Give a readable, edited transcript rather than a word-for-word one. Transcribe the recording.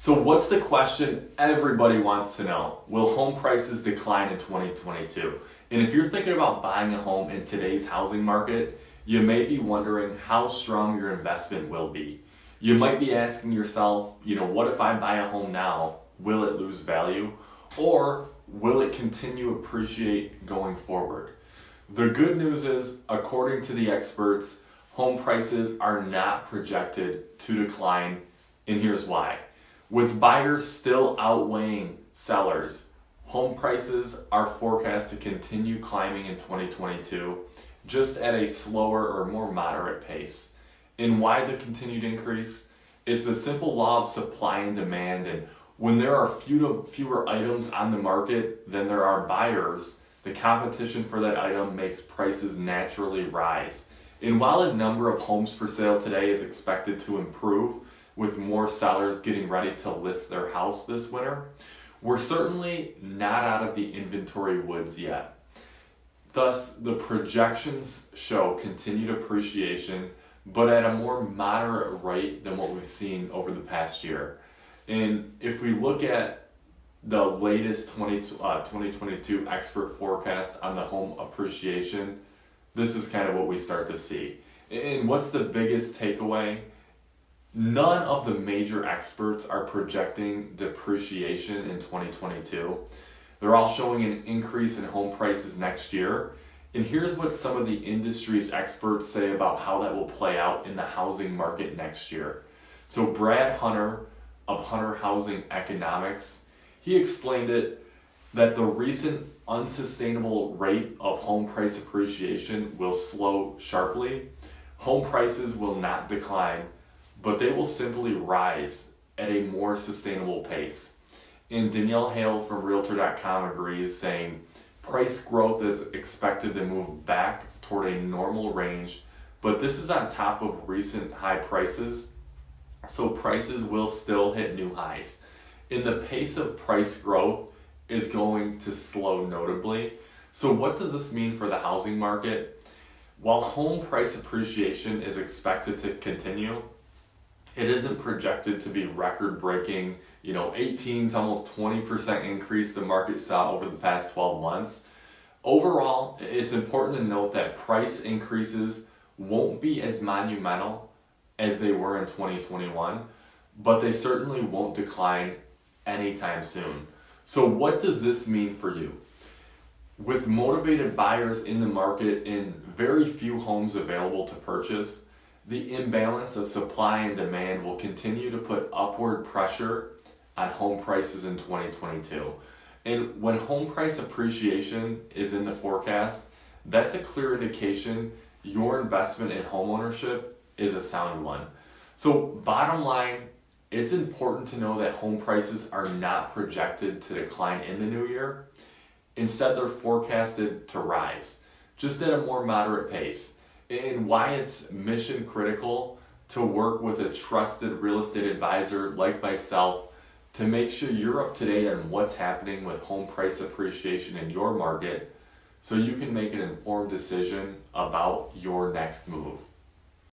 So what's the question everybody wants to know? Will home prices decline in 2022? And if you're thinking about buying a home in today's housing market, you may be wondering how strong your investment will be. You might be asking yourself, what if I buy a home now? Will it lose value? Or will it continue to appreciate going forward? The good news is, according to the experts, home prices are not projected to decline, and here's why. With buyers still outweighing sellers, home prices are forecast to continue climbing in 2022, just at a slower or more moderate pace. And why the continued increase? It's the simple law of supply and demand, and when there are fewer items on the market than there are buyers, the competition for that item makes prices naturally rise. And while a number of homes for sale today is expected to improve, with more sellers getting ready to list their house this winter, we're certainly not out of the inventory woods yet. Thus, the projections show continued appreciation, but at a more moderate rate than what we've seen over the past year. And if we look at the latest 2022 expert forecast on the home appreciation, this is kind of what we start to see. And what's the biggest takeaway? None of the major experts are projecting depreciation in 2022. They're all showing an increase in home prices next year. And here's what some of the industry's experts say about how that will play out in the housing market next year. So Brad Hunter of Hunter Housing Economics, he explained it that the recent unsustainable rate of home price appreciation will slow sharply. Home prices will not decline, but they will simply rise at a more sustainable pace. And Danielle Hale from Realtor.com agrees, saying price growth is expected to move back toward a normal range, but this is on top of recent high prices, so prices will still hit new highs. And the pace of price growth is going to slow notably. So what does this mean for the housing market? While home price appreciation is expected to continue, it isn't projected to be record-breaking, 18 to almost 20% increase the market saw over the past 12 months. Overall, it's important to note that price increases won't be as monumental as they were in 2021, but they certainly won't decline anytime soon. So what does this mean for you? With motivated buyers in the market and very few homes available to purchase, the imbalance of supply and demand will continue to put upward pressure on home prices in 2022. And when home price appreciation is in the forecast, that's a clear indication your investment in homeownership is a sound one. So bottom line, it's important to know that home prices are not projected to decline in the new year. Instead, they're forecasted to rise, just at a more moderate pace. And why it's mission critical to work with a trusted real estate advisor like myself to make sure you're up to date on what's happening with home price appreciation in your market so you can make an informed decision about your next move.